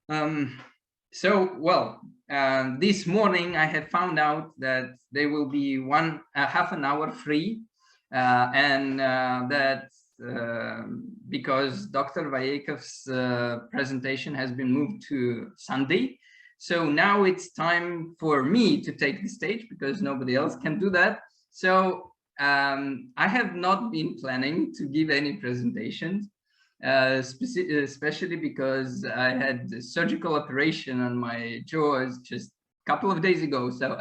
Um, this morning I had found out that there will be half an hour free, and that because Dr. Vayekov's presentation has been moved to Sunday. So now it's time for me to take the stage because nobody else can do that. So I have not been planning to give any presentations. Especially because I had a surgical operation on my jaws just a couple of days ago, so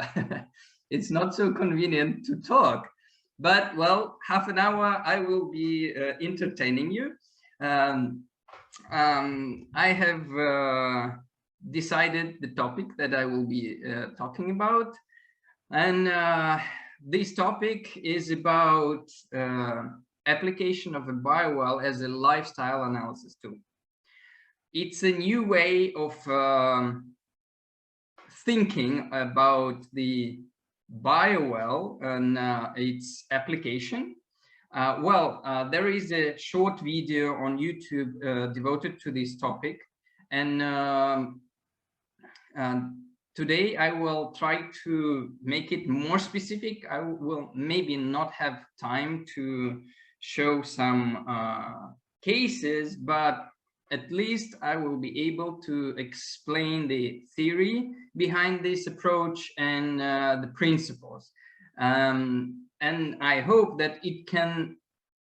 it's not so convenient to talk. But well, half an hour I will be entertaining you. I have decided the topic that I will be talking about, and this topic is about application of a BioWell as a lifestyle analysis tool. It's a new way of thinking about the BioWell and its application. There is a short video on YouTube devoted to this topic, and today I will try to make it more specific. I will maybe not have time to show some cases, but at least I will be able to explain the theory behind this approach and the principles. And I hope that it can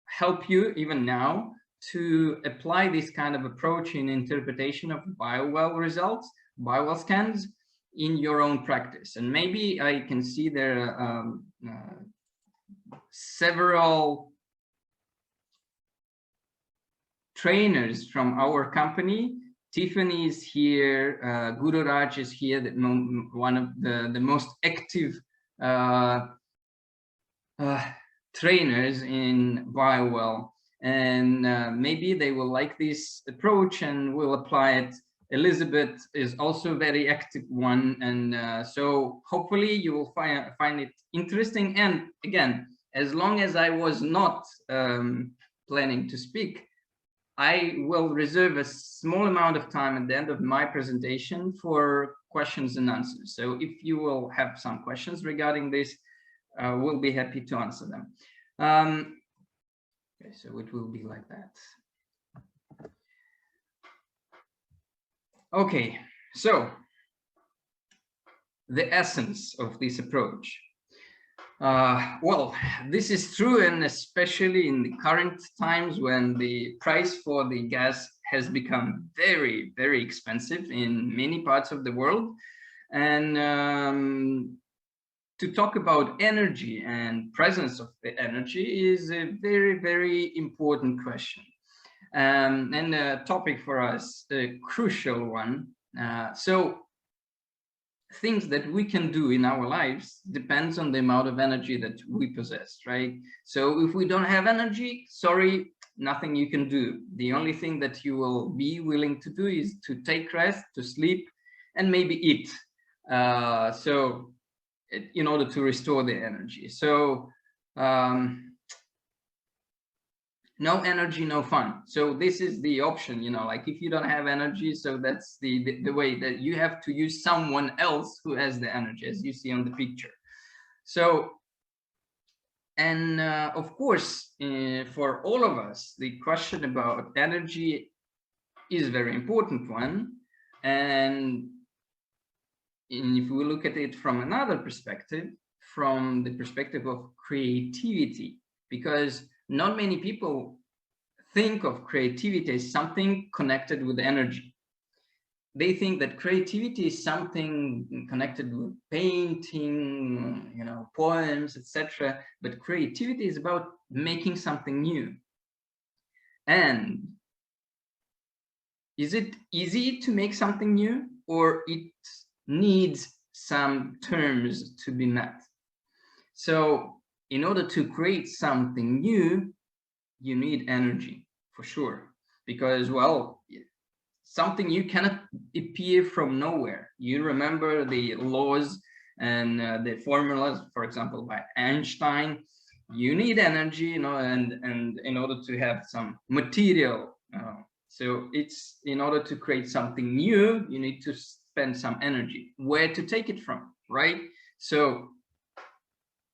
help you even now to apply this kind of approach in interpretation of BioWell results, BioWell scans, in your own practice. And maybe I can see there are several trainers from our company. Tiffany is here, Guru Raj is here, one of the most active trainers in BioWell, and maybe they will like this approach and will apply it. Elizabeth is also a very active one, and so hopefully you will find it interesting. And again, as long as I was not planning to speak, I will reserve a small amount of time at the end of my presentation for questions and answers. So if you will have some questions regarding this, we'll be happy to answer them. Okay, so it will be like that. Okay, so the essence of this approach. Well, this is true, and especially in the current times when the price for the gas has become very, very expensive in many parts of the world. And to talk about energy and presence of the energy is a very, very important question. And a topic for us, a crucial one. So things that we can do in our lives depends on the amount of energy that we possess, right? So if we don't have energy, sorry, nothing you can do. The only thing that you will be willing to do is to take rest, to sleep, and maybe eat. In order to restore the energy. So no energy, no fun. So this is the option, you know, like if you don't have energy, so that's the way that you have to use someone else who has the energy, as you see on the picture. So, and of course, for all of us, the question about energy is a very important one. And if we look at it from another perspective, from the perspective of creativity, because not many people think of creativity as something connected with energy. They think that creativity is something connected with painting, you know, poems, etc. But creativity is about making something new. And is it easy to make something new, or it needs some terms to be met? So in order to create something new, you need energy, for sure, because, well, something new cannot appear from nowhere. You remember the laws and the formulas, for example, by Einstein. You need energy, you know, and in order to have some material So it's, in order to create something new, you need to spend some energy. Where to take it from, right? So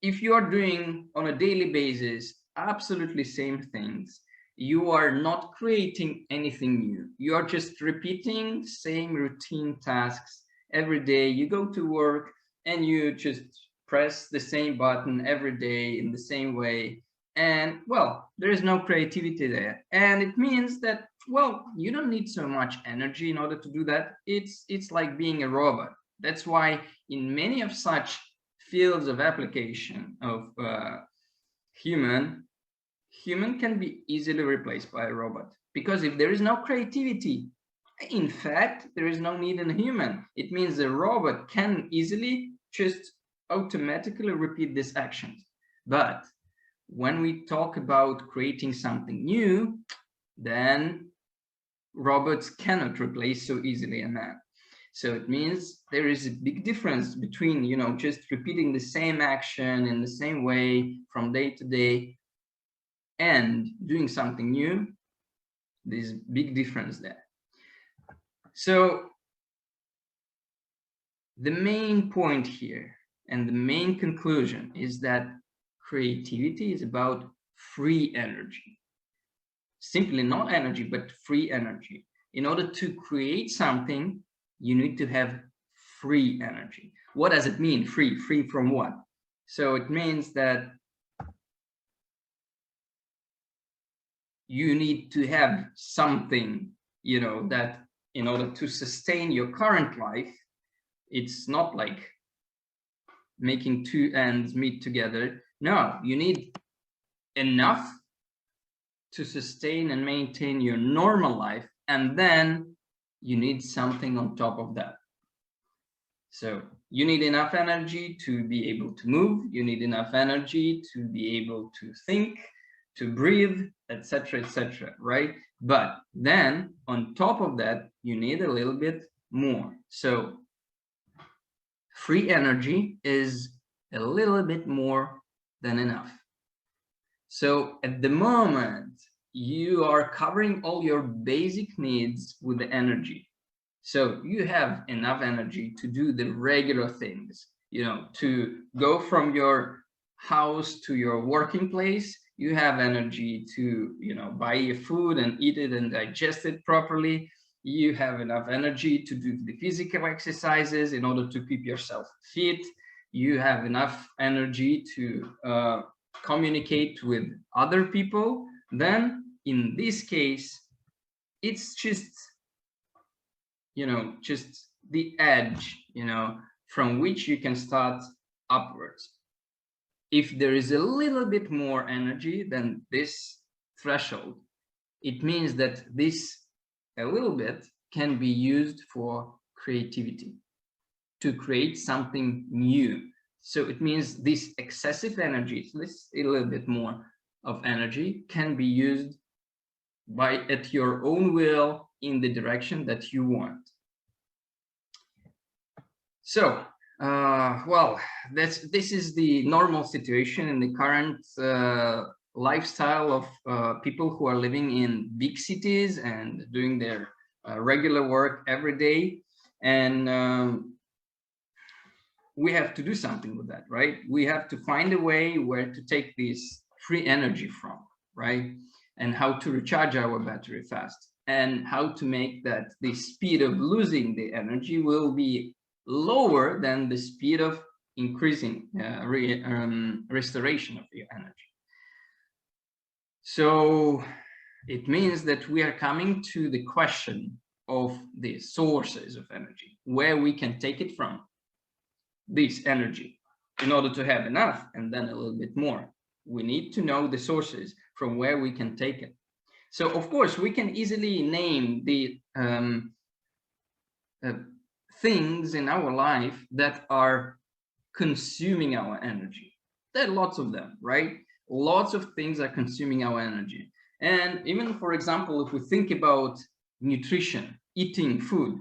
if you are doing on a daily basis absolutely same things, you are not creating anything new. You are just repeating same routine tasks every day. You go to work and you just press the same button every day in the same way. And well, there is no creativity there. And it means that, well, you don't need so much energy in order to do that. It's like being a robot. That's why in many of such fields of application of human can be easily replaced by a robot, because if there is no creativity, in fact, there is no need in a human. It means the robot can easily just automatically repeat these actions. But when we talk about creating something new, then robots cannot replace so easily a man. So it means there is a big difference between, you know, just repeating the same action in the same way from day to day and doing something new. There's a big difference there. So the main point here and the main conclusion is that creativity is about free energy. Simply not energy, but free energy. In order to create something, you need to have free energy. What does it mean, free? Free from what? So it means that you need to have something, you know, that in order to sustain your current life, it's not like making two ends meet together. No, you need enough to sustain and maintain your normal life, and then you need something on top of that. So you need enough energy to be able to move, you need enough energy to be able to think, to breathe, etc., etc., right? But then on top of that, you need a little bit more. So free energy is a little bit more than enough. So at the moment, you are covering all your basic needs with the energy. So you have enough energy to do the regular things, you know, to go from your house to your working place. You have energy to, you know, buy your food and eat it and digest it properly. You have enough energy to do the physical exercises in order to keep yourself fit. You have enough energy to communicate with other people. Then in this case, it's just, you know, just the edge, you know, from which you can start upwards. If there is a little bit more energy than this threshold, it means that this a little bit can be used for creativity, to create something new. So it means this excessive energy, this a little bit more of energy, can be used by at your own will in the direction that you want. So, well, this is the normal situation in the current lifestyle of people who are living in big cities and doing their regular work every day. And we have to do something with that, right? We have to find a way where to take this free energy from, right? And how to recharge our battery fast, and how to make that the speed of losing the energy will be lower than the speed of increasing restoration of your energy. So it means that we are coming to the question of the sources of energy, where we can take it from, this energy, in order to have enough and then a little bit more. We need to know the sources from where we can take it. So of course we can easily name the things in our life that are consuming our energy. There are lots of them, right? Lots of things are consuming our energy. And even, for example, if we think about nutrition, eating food,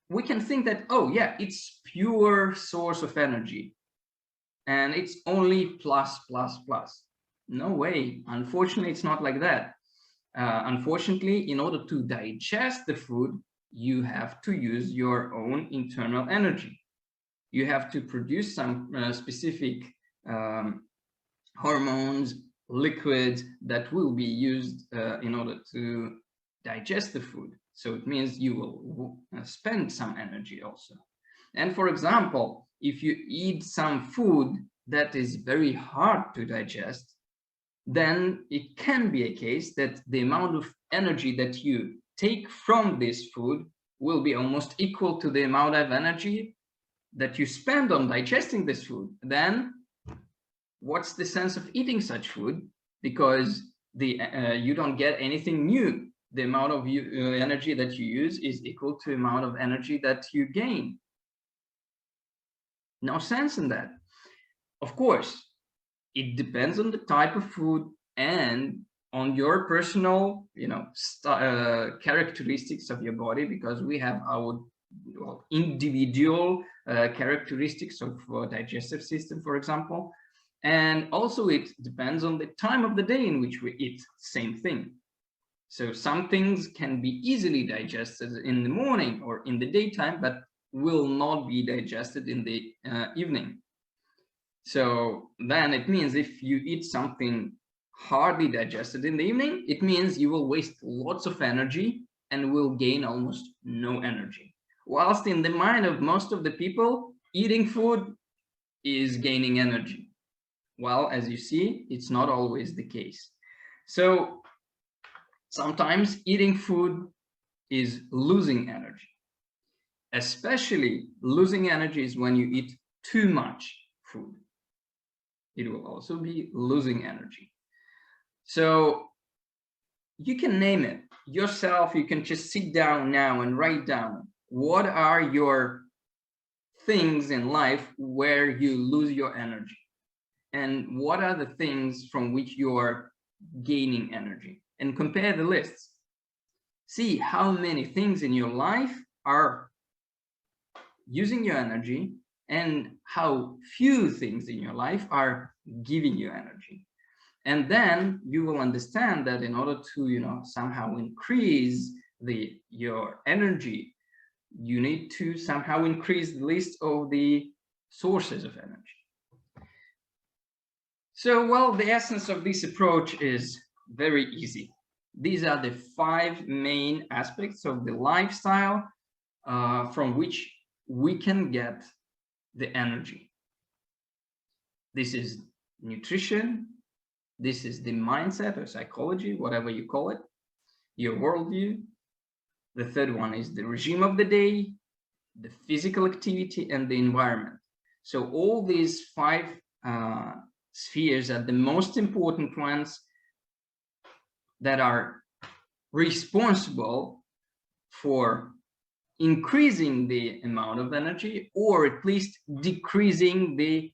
we can think that, oh yeah, it's pure source of energy and it's only plus, plus, plus. No way. Unfortunately, it's not like that. unfortunately, in order to digest the food, you have to use your own internal energy. You have to produce some specific hormones, liquids that will be used in order to digest the food. So it means you will spend some energy also. And for example, if you eat some food that is very hard to digest, then it can be a case that the amount of energy that you take from this food will be almost equal to the amount of energy that you spend on digesting this food. Then what's the sense of eating such food? Because you don't get anything new. The amount of energy that you use is equal to the amount of energy that you gain. No sense in that. Of course, it depends on the type of food and on your personal, characteristics of your body, because we have our individual characteristics of digestive system, for example. And also it depends on the time of the day in which we eat, same thing. So some things can be easily digested in the morning or in the daytime, but will not be digested in the evening. So then it means if you eat something hardly digested in the evening, it means you will waste lots of energy and will gain almost no energy. Whilst in the mind of most of the people, eating food is gaining energy. Well, as you see, it's not always the case. So sometimes eating food is losing energy. Especially losing energy is when you eat too much food. It will also be losing energy. So you can name it yourself. You can just sit down now and write down what are your things in life where you lose your energy, and what are the things from which you are gaining energy, and compare the lists. See how many things in your life are using your energy and how few things in your life are giving you energy. And then you will understand that in order to, somehow increase your energy, you need to somehow increase the list of the sources of energy. So, well, the essence of this approach is very easy. These are the 5 main aspects of the lifestyle from which we can get the energy. This is nutrition. This is the mindset or psychology, whatever you call it, your worldview. The third one is the regime of the day, the physical activity, and the environment. So all these 5 spheres are the most important ones that are responsible for increasing the amount of energy, or at least decreasing the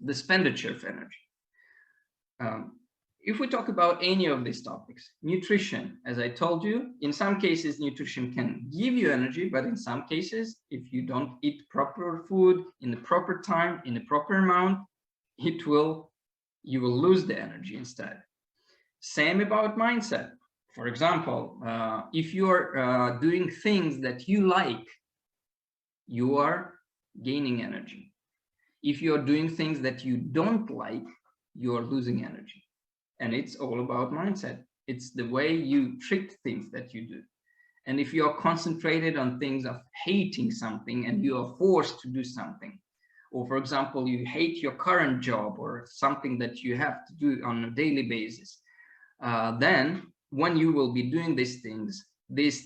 expenditure of energy. If we talk about any of these topics, nutrition, as I told you, in some cases nutrition can give you energy, but in some cases, if you don't eat proper food in the proper time, in the proper amount, you will lose the energy instead. Same about mindset. For example, if you're doing things that you like, you are gaining energy. If you're doing things that you don't like, you are losing energy. And it's all about mindset. It's the way you treat things that you do. And if you are concentrated on things of hating something and you are forced to do something, or for example, you hate your current job or something that you have to do on a daily basis, then when you will be doing these things, these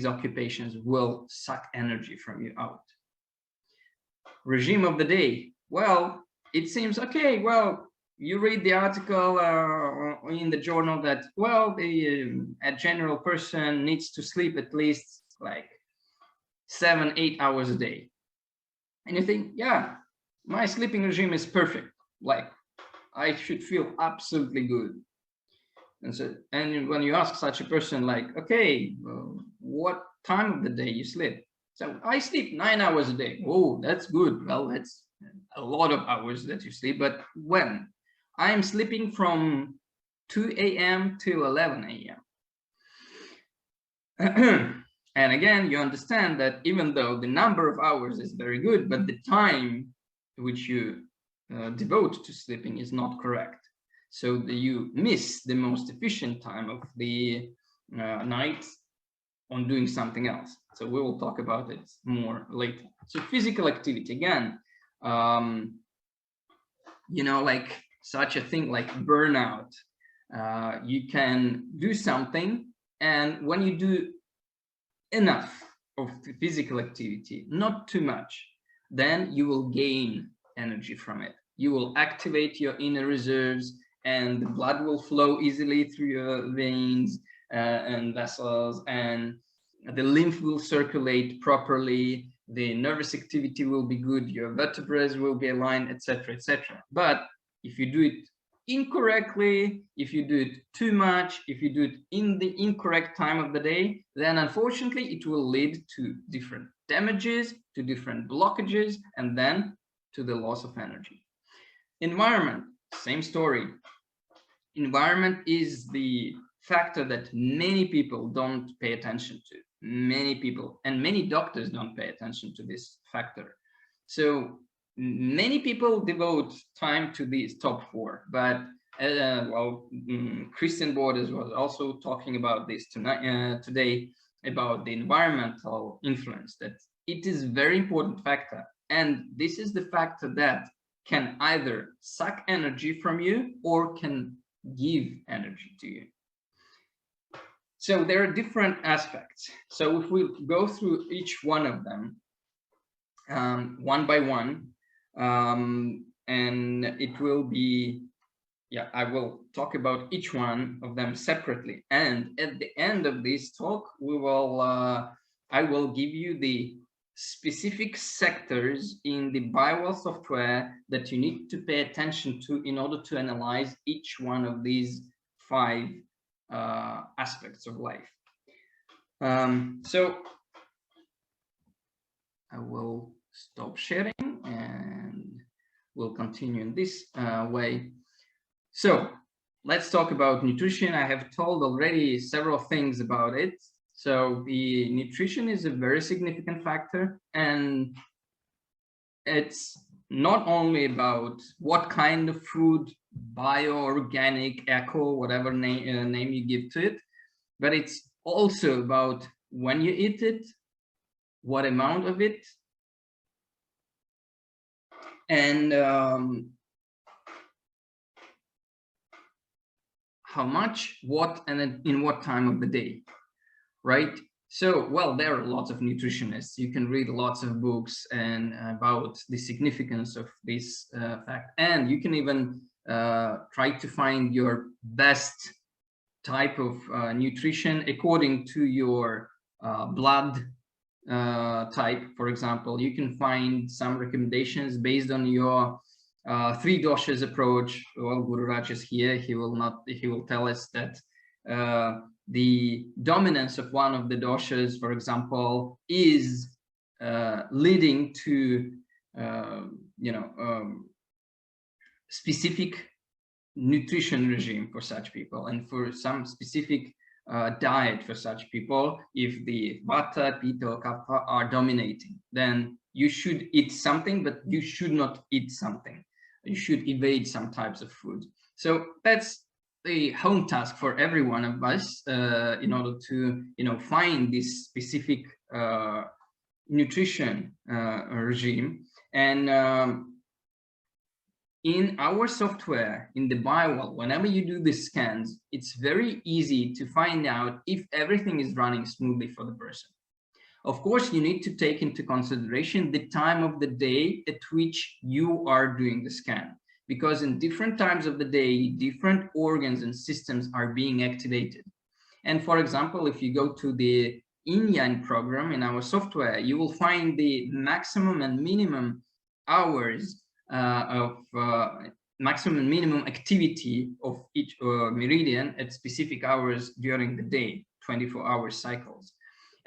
occupations will suck energy from you out. Regime of the day. Well, it seems okay. Well, you read the article in the journal that, well, a general person needs to sleep at least like 7-8 hours a day. And you think, yeah, my sleeping regime is perfect. Like, I should feel absolutely good. And when you ask such a person, like, okay, what time of the day you sleep? So I sleep 9 hours a day. Oh, that's good. Well, that's a lot of hours that you sleep. But when I'm sleeping from 2 a.m. till 11 a.m. And again, you understand that even though the number of hours is very good, but the time which you devote to sleeping is not correct. So you miss the most efficient time of the night on doing something else. So we will talk about it more later. So physical activity, again, you know, like such a thing like burnout. You can do something, and when you do enough of physical activity, not too much, then you will gain energy from it. You will activate your inner reserves, and the blood will flow easily through your veins and vessels, and the lymph will circulate properly, the nervous activity will be good, your vertebrae will be aligned, etc., etc. But if you do it incorrectly, if you do it too much, if you do it in the incorrect time of the day, then unfortunately it will lead to different damages, to different blockages, and then to the loss of energy. Environment, same story. Environment is the factor that many people don't pay attention to. Many people and many doctors don't pay attention to this factor. So many people devote time to these top four, but Christian Borders was also talking about this tonight, today, about the environmental influence, that it is a very important factor. And this is the factor that can either suck energy from you or can give energy to you. So there are different aspects. So if we go through each one of them one by one, and it will be, yeah, I will talk about each one of them separately. And at the end of this talk, we will, I will give you the specific sectors in the BioWell software that you need to pay attention to in order to analyze each one of these 5 aspects of life. So I will stop sharing and we'll continue in this way. So let's talk about nutrition. I have told already several things about it. So the nutrition is a very significant factor, and it's not only about what kind of food, bio, organic, eco, whatever name you give to it, but it's also about when you eat it, what amount of it, and how much, what, and in what time of the day, right? So, well, there are lots of nutritionists. You can read lots of books and about the significance of this fact, and you can even try to find your best type of nutrition according to your blood type. For example, you can find some recommendations based on your 3 doshas approach. Well, Guru Raj is here. He will tell us that the dominance of one of the doshas, for example, is leading to specific nutrition regime for such people, and for some specific diet for such people. If the vata, pitta, or kapha are dominating, then you should eat something, but you should not eat something. You should evade some types of food. So that's the home task for every one of us in order to find this specific nutrition regime. And in our software, in the BioWell, whenever you do the scans, it's very easy to find out if everything is running smoothly for the person. Of course, you need to take into consideration the time of the day at which you are doing the scan, because in different times of the day, different organs and systems are being activated. And for example, if you go to the Yin-Yang program in our software, you will find the maximum and minimum hours of maximum and minimum activity of each meridian at specific hours during the day, 24-hour cycles.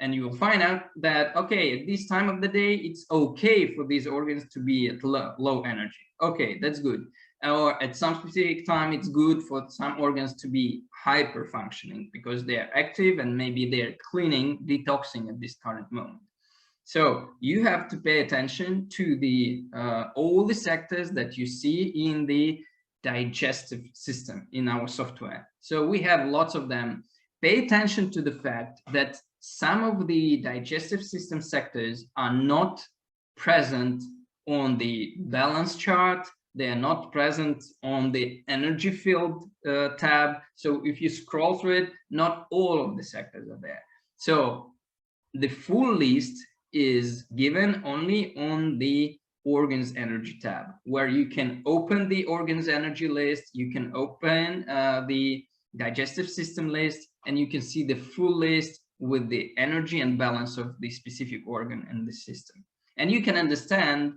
And you will find out that, okay, at this time of the day, it's okay for these organs to be at low energy. Okay, that's good. or at some specific time, it's good for some organs to be hyper functioning because they are active and maybe they're cleaning, detoxing at this current moment. So you have to pay attention to the all the sectors that you see in the digestive system in our software. So we have lots of them. Pay attention to the fact that some of the digestive system sectors are not present on the balance chart. They are not present on the energy field tab. So if you scroll through it, not all of the sectors are there. So the full list is given only on the organs energy tab, where you can open the organs energy list, you can open the digestive system list, and you can see the full list with the energy and balance of the specific organ and the system. And you can understand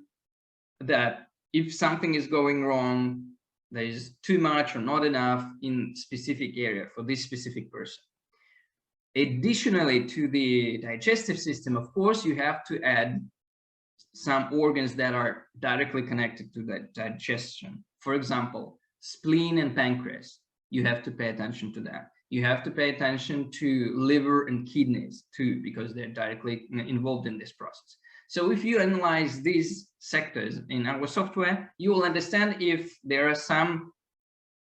that if something is going wrong, there is too much or not enough in specific area for this specific person. Additionally to the digestive system, of course, you have to add some organs that are directly connected to the digestion. For example, spleen and pancreas. You have to pay attention to that. You have to pay attention to liver and kidneys too, because they're directly involved in this process. So if you analyze these sectors in our software, you will understand if there are some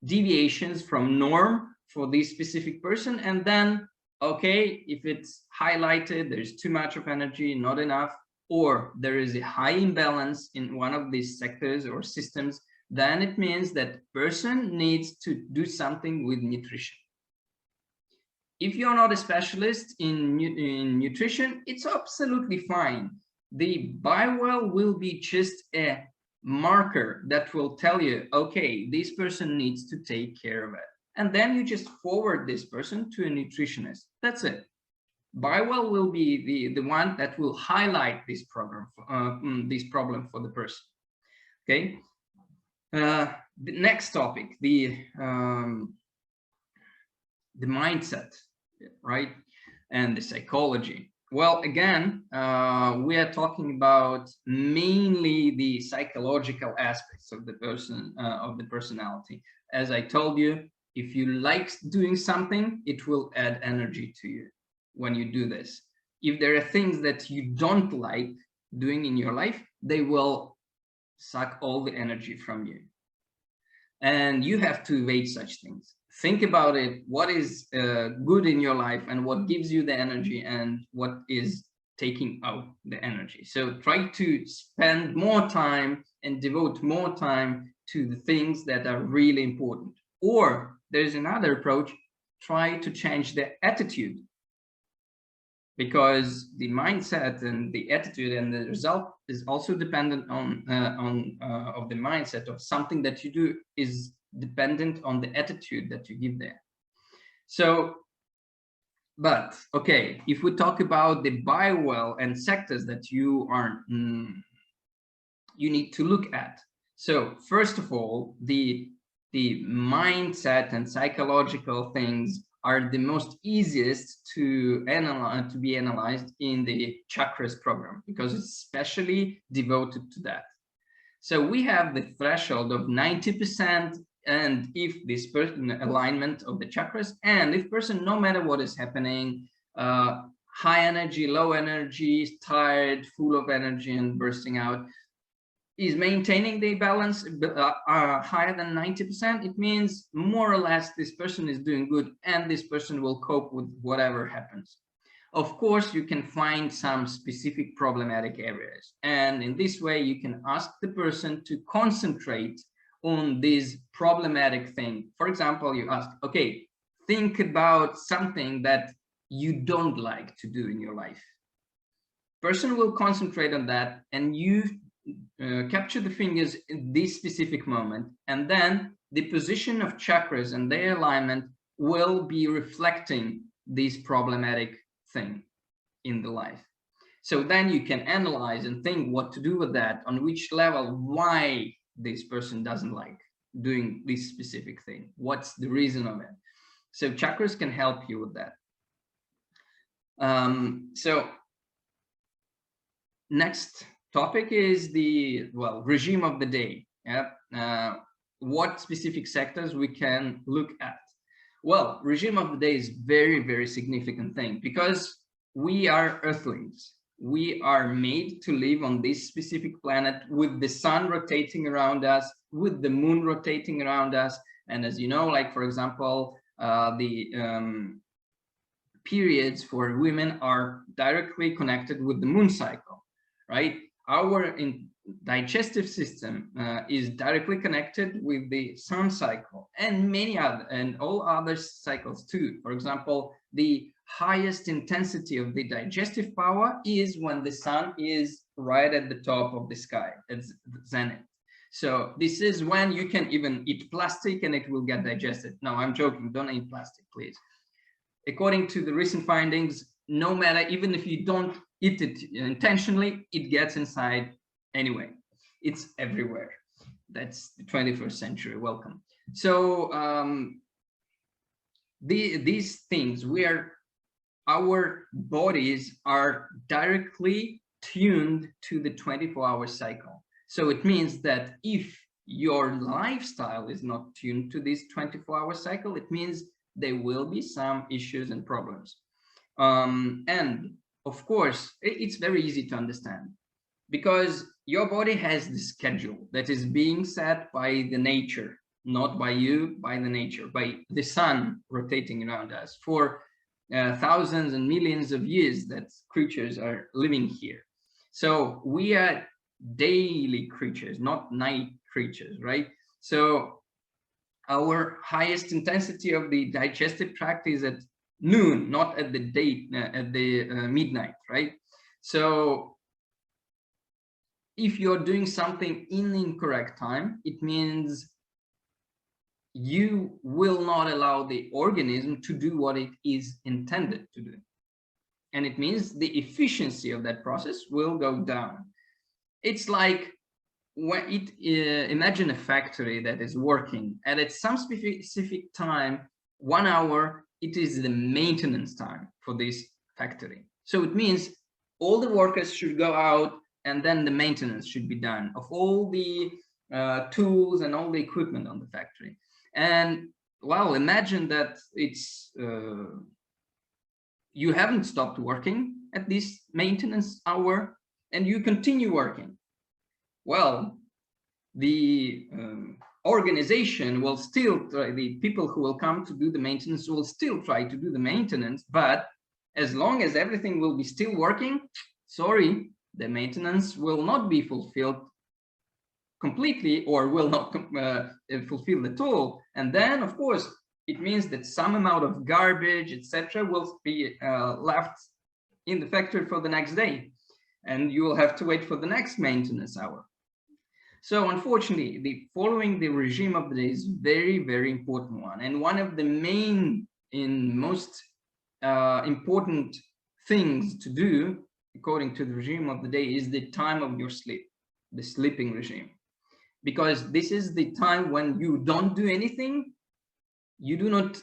deviations from norm for this specific person, and then, okay, if it's highlighted, there's too much of energy, not enough, or there is a high imbalance in one of these sectors or systems, then it means that person needs to do something with nutrition. If you're not a specialist in nutrition, it's absolutely fine. The BioWell will be just a marker that will tell you, okay, this person needs to take care of it. And then you just forward this person to a nutritionist. That's it. BioWell will be the one that will highlight this problem for the person. Okay. The next topic, the mindset, right, and the psychology. Well, again, we are talking about mainly the psychological aspects of the person, of the personality. As I told you, if you like doing something, it will add energy to you when you do this. If there are things that you don't like doing in your life, they will suck all the energy from you. And you have to weigh such things. Think about it. What is good in your life and what gives you the energy and what is taking out the energy. So try to spend more time and devote more time to the things that are really important. Or there's another approach, try to change the attitude. Because the mindset and the attitude and the result is also dependent on of the mindset of something that you do is dependent on the attitude that you give there. So, but okay, if we talk about the BioWell and sectors that you are you need to look at. So first of all, the mindset and psychological things are the most easiest to analyze, to be analyzed in the chakras program, because it's specially devoted to that. So we have the threshold of 90%, and if this person alignment of the chakras, and if person, no matter what is happening, high energy, low energy, tired, full of energy and bursting out, is maintaining the balance higher than 90%, it means more or less this person is doing good and this person will cope with whatever happens. Of course, you can find some specific problematic areas, and in this way you can ask the person to concentrate on this problematic thing. For example, you ask, okay, think about something that you don't like to do in your life. Person will concentrate on that, and you capture the fingers in this specific moment, and then the position of chakras and their alignment will be reflecting this problematic thing in the life. So then you can analyze and think what to do with that, on which level, why this person doesn't like doing this specific thing, what's the reason of it. So chakras can help you with that. So next topic is the regime of the day. Yeah, what specific sectors we can look at. Well, regime of the day is very, very significant thing, because we are earthlings. We are made to live on this specific planet with the sun rotating around us, with the moon rotating around us. And as you know, like, for example, the periods for women are directly connected with the moon cycle, right? Our digestive system is directly connected with the sun cycle, and many other, and all other cycles too. For example, the highest intensity of the digestive power is when the sun is right at the top of the sky, at zenith. So this is when you can even eat plastic and it will get digested. No, I'm joking, don't eat plastic, please. According to the recent findings, no matter, even if you don't eat it intentionally, it gets inside anyway. It's everywhere. That's the 21st century. Welcome. So these things, our bodies are directly tuned to the 24-hour cycle. So it means that if your lifestyle is not tuned to this 24-hour cycle, it means there will be some issues and problems. And of course, it's very easy to understand, because your body has the schedule that is being set by the nature, not by you, by the nature, by the sun rotating around us for thousands and millions of years that creatures are living here. So we are daily creatures, not night creatures, right? So our highest intensity of the digestive tract is at noon, not at the day, at the midnight, right? So if you're doing something in the incorrect time, it means you will not allow the organism to do what it is intended to do. And it means the efficiency of that process will go down. It's like when imagine a factory that is working, and at some specific time, 1 hour, it is the maintenance time for this factory. So it means all the workers should go out, and then the maintenance should be done of all the tools and all the equipment on the factory. And well, imagine that it's you haven't stopped working at this maintenance hour and you continue working. Well, the organization will still try, the people who will come to do the maintenance will still try to do the maintenance, but as long as everything will be still working, sorry, the maintenance will not be fulfilled completely, or will not fulfill at all. And then, of course, it means that some amount of garbage, etc., will be left in the factory for the next day, and you will have to wait for the next maintenance hour. So unfortunately, following the regime of the day is very, very important one. And one of the main and most important things to do, according to the regime of the day, is the time of your sleep, the sleeping regime. Because this is the time when you don't do anything, you do not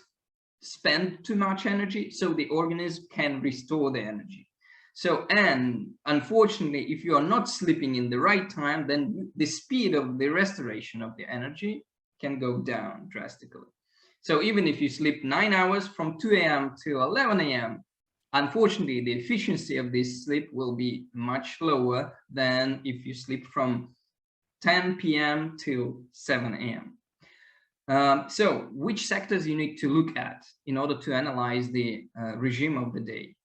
spend too much energy, so the organism can restore the energy. So, and unfortunately, if you are not sleeping in the right time, then the speed of the restoration of the energy can go down drastically. So even if you sleep 9 hours from 2 a.m. to 11 a.m., unfortunately, the efficiency of this sleep will be much lower than if you sleep from 10 p.m. till 7 a.m. So which sectors you need to look at in order to analyze the regime of the day,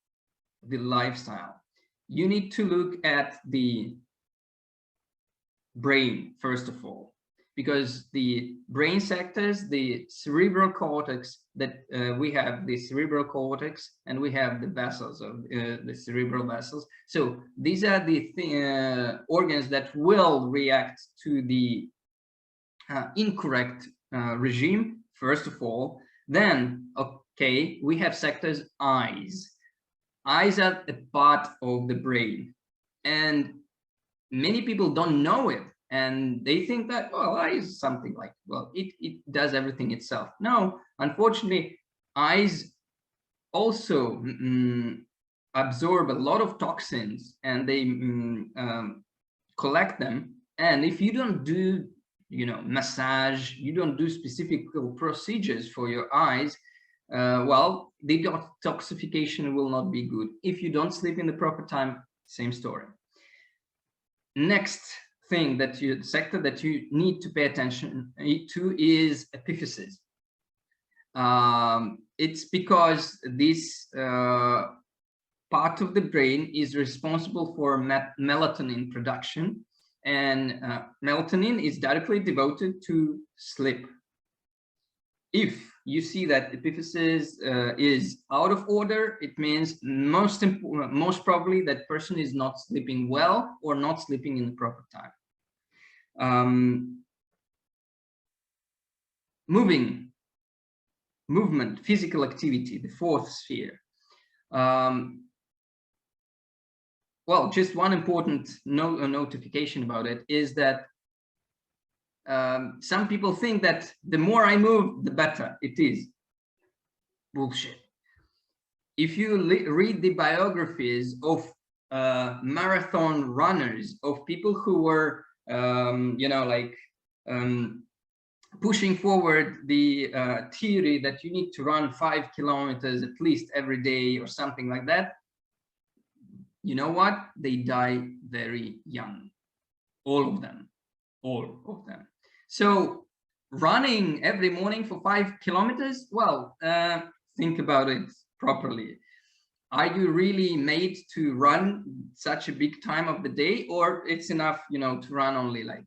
the lifestyle? You need to look at the brain, first of all, because the brain sectors, the cerebral cortex, that we have the cerebral cortex and we have the vessels of the cerebral vessels. So these are the organs that will react to the incorrect regime, first of all. Then, okay, we have sectors eyes. Eyes are a part of the brain, and many people don't know it. And they think that, well, eye is something like, well, it does everything itself. No, unfortunately, eyes also absorb a lot of toxins, and they collect them. And if you don't do you know, massage, you don't do specific procedures for your eyes, well, the detoxification will not be good. If you don't sleep in the proper time, same story. Next thing that sector that you need to pay attention to is epiphysis. It's because this part of the brain is responsible for melatonin production, and melatonin is directly devoted to sleep. If you see that epiphysis is out of order, it means most probably that person is not sleeping well or not sleeping in the proper time. Movement, physical activity, the fourth sphere. Well, just one important notification about it is that some people think that the more I move, the better it is. Bullshit. If you read the biographies of marathon runners, of people who were, you know, like pushing forward the theory that you need to run 5 kilometers at least every day or something like that, you know what? They die very young. All of them. So running every morning for 5 kilometers, well, think about it properly. Are you really made to run such a big time of the day, or it's enough, you know, to run only like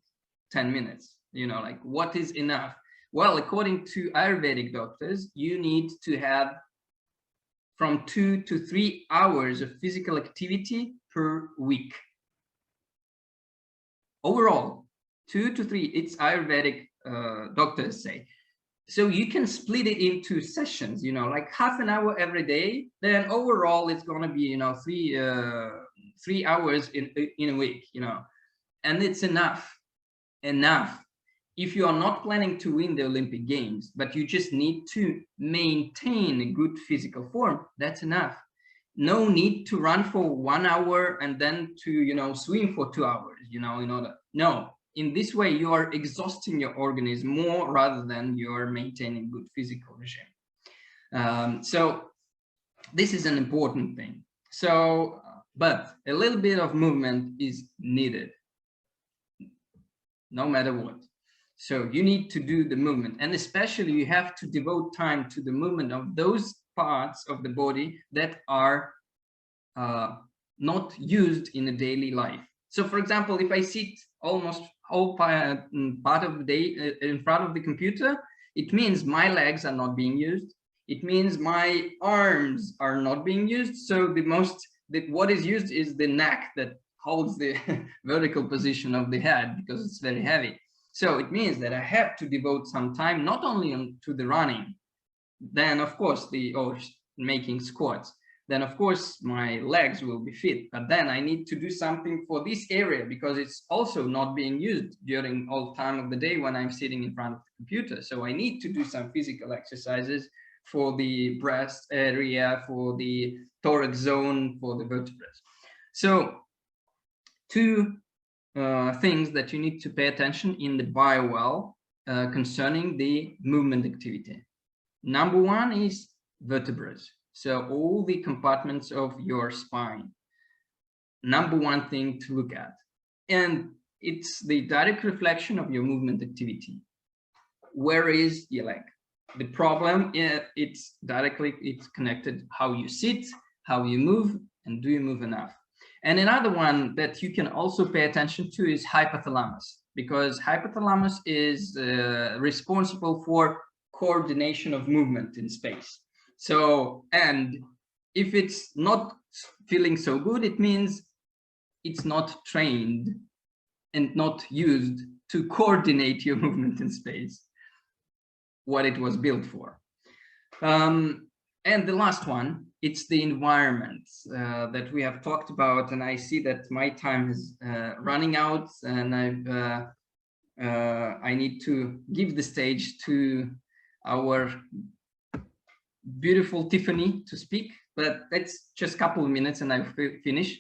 10 minutes? You know, like what is enough? Well, according to Ayurvedic doctors, you need to have from 2 to 3 hours of physical activity per week. Overall, 2 to 3, it's Ayurvedic doctors say. So you can split it into sessions, you know, like half an hour every day. Then overall, it's going to be, you know, 3 hours in a week, you know, and it's enough. If you are not planning to win the Olympic Games, but you just need to maintain a good physical form, that's enough. No need to run for 1 hour and then to, you know, swim for 2 hours, you know, in order. No, in this way, you are exhausting your organism more rather than you are maintaining good physical regime. So this is an important thing. So, but a little bit of movement is needed, no matter what. So you need to do the movement, and especially you have to devote time to the movement of those parts of the body that are not used in a daily life. So for example, if I sit almost whole part of the day in front of the computer, it means my legs are not being used. It means my arms are not being used. So what is used is the neck that holds the vertical position of the head because it's very heavy. So it means that I have to devote some time not only to the running, then of course making squats, then of course my legs will be fit, but then I need to do something for this area because it's also not being used during all time of the day when I'm sitting in front of the computer. So I need to do some physical exercises for the breast area, for the thorax zone, for the vertebrae. So two things that you need to pay attention in the BioWell concerning the movement activity. Number one is vertebrae. So all the compartments of your spine. Number one thing to look at. And it's the direct reflection of your movement activity. Where is your leg? The problem, it's connected how you sit, how you move, and do you move enough? And another one that you can also pay attention to is hypothalamus, because hypothalamus is responsible for coordination of movement in space. So, and if it's not feeling so good, it means it's not trained and not used to coordinate your movement in space, what it was built for. And the last one, it's the environment that we have talked about, and I see that my time is running out, and I need to give the stage to our beautiful Tiffany to speak. but that's just a couple of minutes and I'll finish.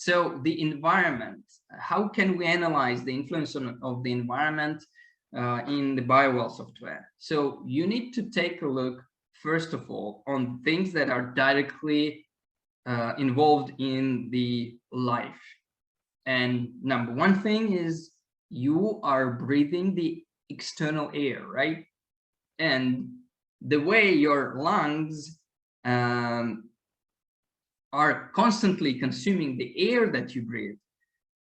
So the environment, how can we analyze the influence of the environment in the BioWell software? So you need to take a look, first of all, on things that are directly involved in the life. And number one thing is you are breathing the external air, right? And the way your lungs are constantly consuming the air that you breathe,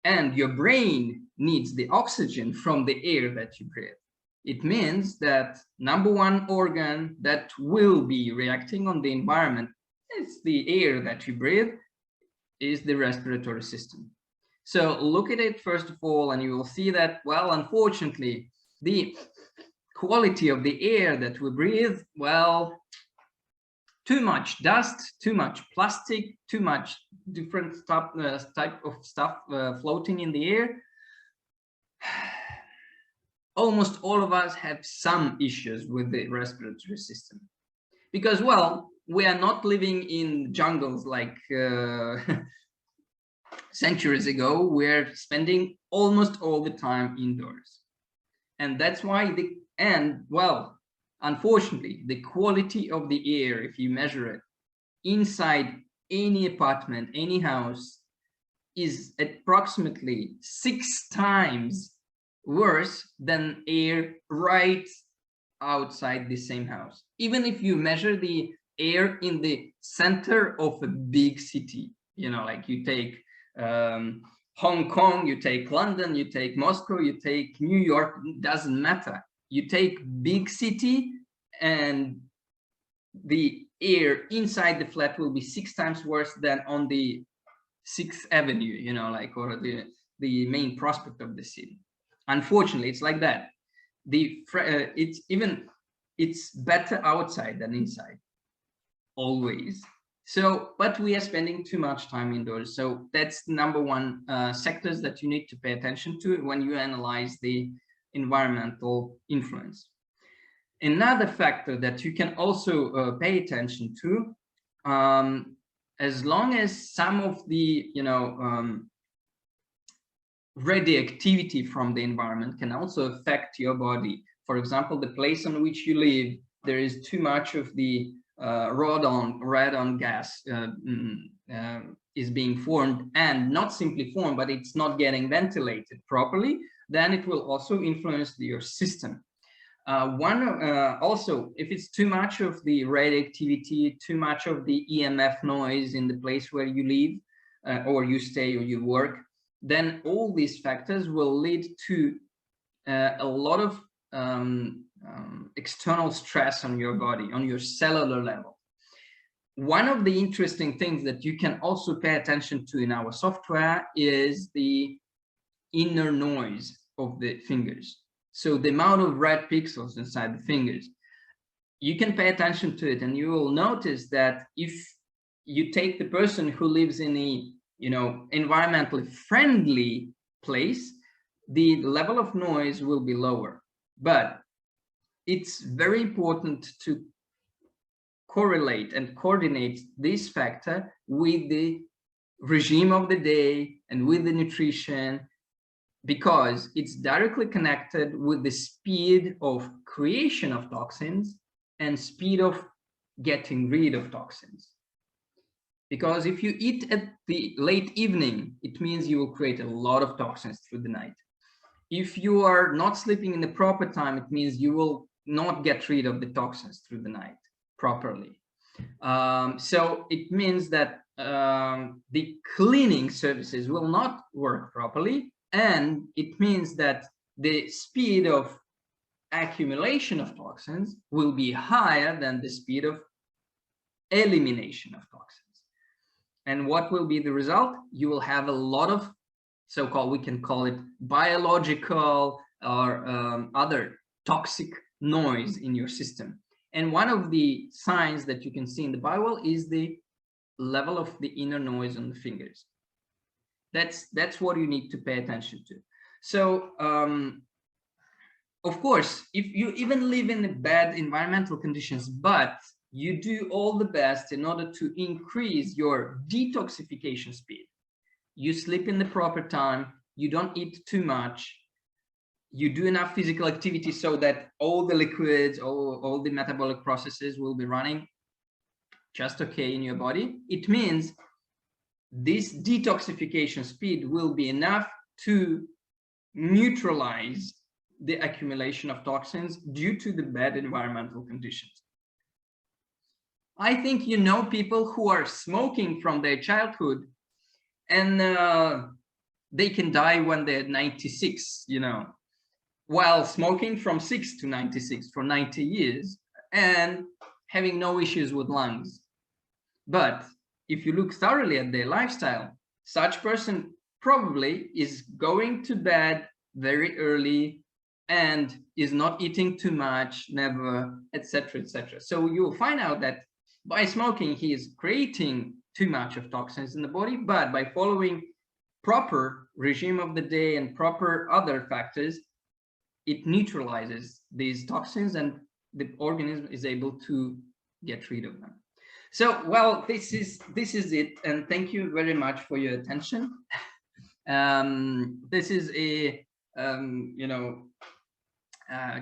and your brain needs the oxygen from the air that you breathe. It means that number one organ that will be reacting on the environment, it's the air that you breathe, is the respiratory system. So look at it first of all, and you will see that, well, unfortunately, the quality of the air that we breathe, well, too much dust, too much plastic, too much different stuff, type of stuff floating in the air. Almost all of us have some issues with the respiratory system because, well, we are not living in jungles like centuries ago. We're spending almost all the time indoors. And that's why well, unfortunately, the quality of the air, if you measure it inside any apartment, any house, is approximately 6 times worse than air right outside the same house. Even if you measure the air in the center of a big city, you know, like you take Hong Kong, you take London, you take Moscow, you take New York, doesn't matter. You take big city and the air inside the flat will be 6 times worse than on the 6th Avenue, you know, like, or the main prospect of the city. Unfortunately, it's like that. It's better outside than inside, always. So, but we are spending too much time indoors. So that's number one sectors that you need to pay attention to when you analyze the environmental influence. Another factor that you can also pay attention to, as long as some of the, you know, radioactivity from the environment can also affect your body. For example, the place on which you live, there is too much of the radon gas is being formed, and not simply formed, but it's not getting ventilated properly, then it will also influence your system. Also, if it's too much of the radioactivity, too much of the EMF noise in the place where you live, or you stay or you work, then all these factors will lead to a lot of external stress on your body, on your cellular level. One of the interesting things that you can also pay attention to in our software is the inner noise of the fingers. So the amount of red pixels inside the fingers. You can pay attention to it and you will notice that if you take the person who lives in a, you know, environmentally friendly place, the level of noise will be lower. But it's very important to correlate and coordinate this factor with the regime of the day and with the nutrition, because it's directly connected with the speed of creation of toxins and speed of getting rid of toxins. Because if you eat at the late evening, it means you will create a lot of toxins through the night. If you are not sleeping in the proper time, it means you will not get rid of the toxins through the night properly. So it means that the cleaning services will not work properly, and it means that the speed of accumulation of toxins will be higher than the speed of elimination of toxins. And what will be the result? You will have a lot of so-called, we can call it biological or other toxic noise in your system. And one of the signs that you can see in the BioWell is the level of the inner noise on the fingers. That's what you need to pay attention to. So, of course, if you even live in bad environmental conditions, but you do all the best in order to increase your detoxification speed. You sleep in the proper time, you don't eat too much, you do enough physical activity so that all the liquids, all the metabolic processes will be running just okay in your body. It means this detoxification speed will be enough to neutralize the accumulation of toxins due to the bad environmental conditions. I think you know people who are smoking from their childhood, and they can die when they're 96, you know, while smoking from 6 to 96 for 90 years and having no issues with lungs. But if you look thoroughly at their lifestyle, such person probably is going to bed very early and is not eating too much, never, etc., etc. So you'll find out that by smoking, he is creating too much of toxins in the body, but by following proper regime of the day and proper other factors, it neutralizes these toxins and the organism is able to get rid of them. So, well, this is it, and thank you very much for your attention. This is a you know,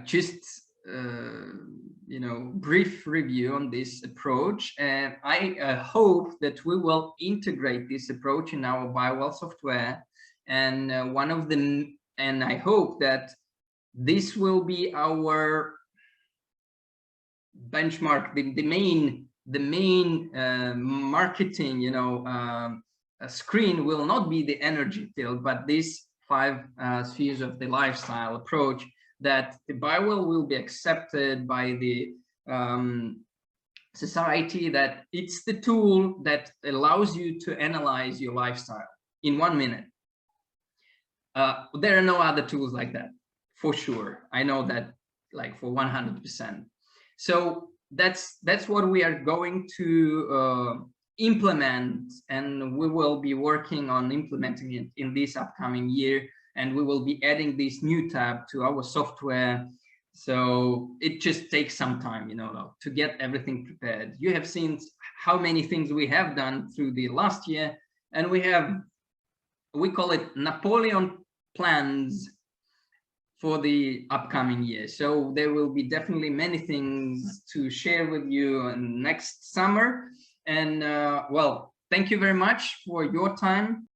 just you know, brief review on this approach, and I hope that we will integrate this approach in our BioWell software, and one of them, and I hope that this will be our benchmark, the main marketing, you know, screen will not be the energy field, but these 5 spheres of the lifestyle approach, that the BioWell will be accepted by the society, that it's the tool that allows you to analyze your lifestyle in 1 minute. There are no other tools like that, for sure. I know that, like, for 100%. So that's what we are going to implement, and we will be working on implementing it in this upcoming year, and we will be adding this new tab to our software. So it just takes some time, you know, to get everything prepared. You have seen how many things we have done through the last year, and we call it Napoleon plans for the upcoming year. So there will be definitely many things to share with you next summer. And well, thank you very much for your time.